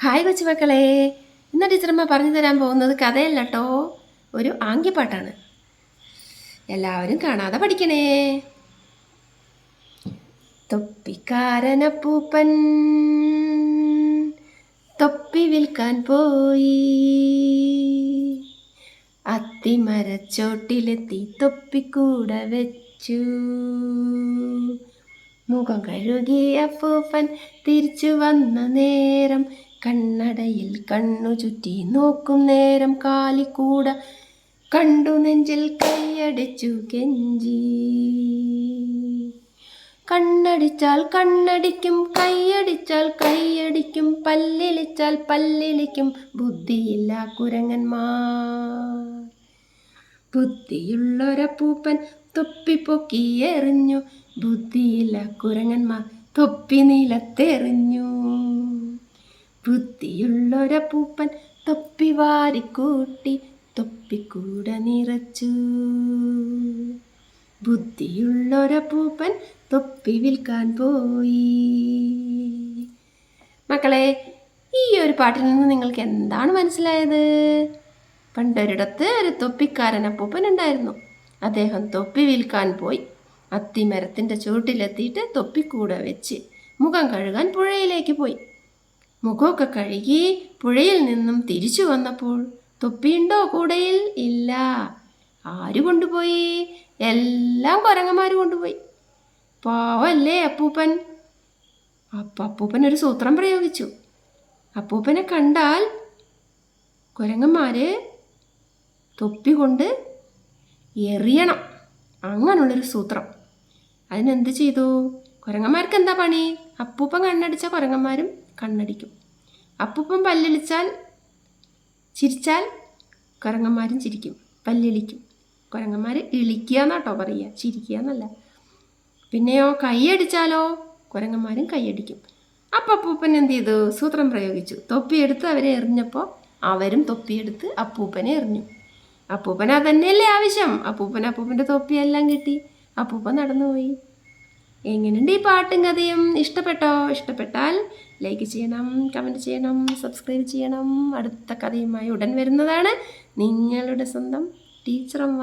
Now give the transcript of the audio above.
Hi കൊച്ചുമക്കളെ, ഇന്ന് ടീച്ചറമ്മ പറഞ്ഞു തരാൻ പോകുന്നത് കഥയല്ല കേട്ടോ, ഒരു ആംഗ്യപ്പാട്ടാണ്. എല്ലാവരും കാണാതെ പഠിക്കണേ. തൊപ്പിക്കാരനപ്പൂപ്പൻ തൊപ്പി വിൽക്കാൻ പോയി. അത്തിമരച്ചോട്ടിലെത്തി തൊപ്പിക്കൂടെ വെച്ചു. മുഖം കഴുകിയ അപ്പൂപ്പൻ തിരിച്ചു വന്ന നേരം കണ്ണടയിൽ കണ്ണു ചുറ്റി നോക്കും നേരം കാലിക്കൂട കണ്ടു നെഞ്ചിൽ കൈയടിച്ചു കെഞ്ചി. കണ്ണടിച്ചാൽ കണ്ണടിക്കും, കൈയടിച്ചാൽ കൈയടിക്കും, പല്ലിളിച്ചാൽ പല്ലിളിക്കും, ബുദ്ധിയില്ല കുരങ്ങന്മാർ. ബുദ്ധിയുള്ളൊരപ്പൂപ്പൻ തൊപ്പി പൊക്കി എറിഞ്ഞു, ബുദ്ധിയില്ല കുരങ്ങന്മാർ തൊപ്പി നിലത്തെറിഞ്ഞു. ബുദ്ധിയുള്ളൊരപ്പൂപ്പൻ തൊപ്പി വാരിക്കൂട്ടി, തൊപ്പിക്കൂടെ നിറച്ചു. ബുദ്ധിയുള്ളൊരപ്പൂപ്പൻ തൊപ്പി വിൽക്കാൻ പോയി. മക്കളെ, ഈ ഒരു പാട്ടിൽ നിന്ന് നിങ്ങൾക്ക് എന്താണ് മനസ്സിലായത്? പണ്ടൊരിടത്ത് ഒരു തൊപ്പിക്കാരൻ അപ്പൂപ്പൻ ഉണ്ടായിരുന്നു. അദ്ദേഹം തൊപ്പി വിൽക്കാൻ പോയി. അത്തിമരത്തിൻ്റെ ചുവട്ടിലെത്തിയിട്ട് തൊപ്പിക്കൂടെ വെച്ച് മുഖം കഴുകാൻ പുഴയിലേക്ക് പോയി. മുഖമൊക്കെ കഴുകി പുഴയിൽ നിന്നും തിരിച്ചു വന്നപ്പോൾ തൊപ്പിയുണ്ടോ കൂടയിൽ? ഇല്ല. ആര് കൊണ്ടുപോയി? എല്ലാം കുരങ്ങന്മാർ കൊണ്ടുപോയി. പാവല്ലേ അപ്പൂപ്പൻ. അപ്പൂപ്പൻ ഒരു സൂത്രം പ്രയോഗിച്ചു. അപ്പൂപ്പനെ കണ്ടാൽ കുരങ്ങന്മാര് തൊപ്പി കൊണ്ട് എറിയണം, അങ്ങനുള്ളൊരു സൂത്രം. അതിനെന്ത് ചെയ്തു? കുരങ്ങന്മാർക്ക് എന്താ പണി? അപ്പൂപ്പൻ കണ്ണടിച്ച കുരങ്ങന്മാരും കണ്ണടിക്കും. അപ്പൂപ്പൻ പല്ലിളിച്ചാൽ ചിരിച്ചാൽ കുരങ്ങന്മാരും ചിരിക്കും, പല്ലിളിക്കും. കുരങ്ങന്മാർ ഇളിക്കുക എന്നാട്ടോ പറയുക, ചിരിക്കുക എന്നല്ല. പിന്നെയോ കൈയടിച്ചാലോ കുരങ്ങന്മാരും കൈയടിക്കും. അപ്പം അപ്പൂപ്പൻ എന്ത് ചെയ്തു? സൂത്രം പ്രയോഗിച്ചു. തൊപ്പിയെടുത്ത് അവരെ എറിഞ്ഞപ്പോൾ അവരും തൊപ്പിയെടുത്ത് അപ്പൂപ്പനെ എറിഞ്ഞു. അപ്പൂപ്പൻ അതന്നെയല്ലേ ആവശ്യം. അപ്പൂപ്പൻ്റെ തൊപ്പിയെല്ലാം കിട്ടി. അപ്പൂപ്പൻ നടന്നുപോയി. എങ്ങനെയുണ്ട് ഈ പാട്ടും കഥയും? ഇഷ്ടപ്പെട്ടോ? ഇഷ്ടപ്പെട്ടാൽ ലൈക്ക് ചെയ്യണം, കമൻറ്റ് ചെയ്യണം, സബ്സ്ക്രൈബ് ചെയ്യണം. അടുത്ത കഥയുമായി ഉടൻ വരുന്നതാണ് നിങ്ങളുടെ സ്വന്തം ടീച്ചറമ്മ.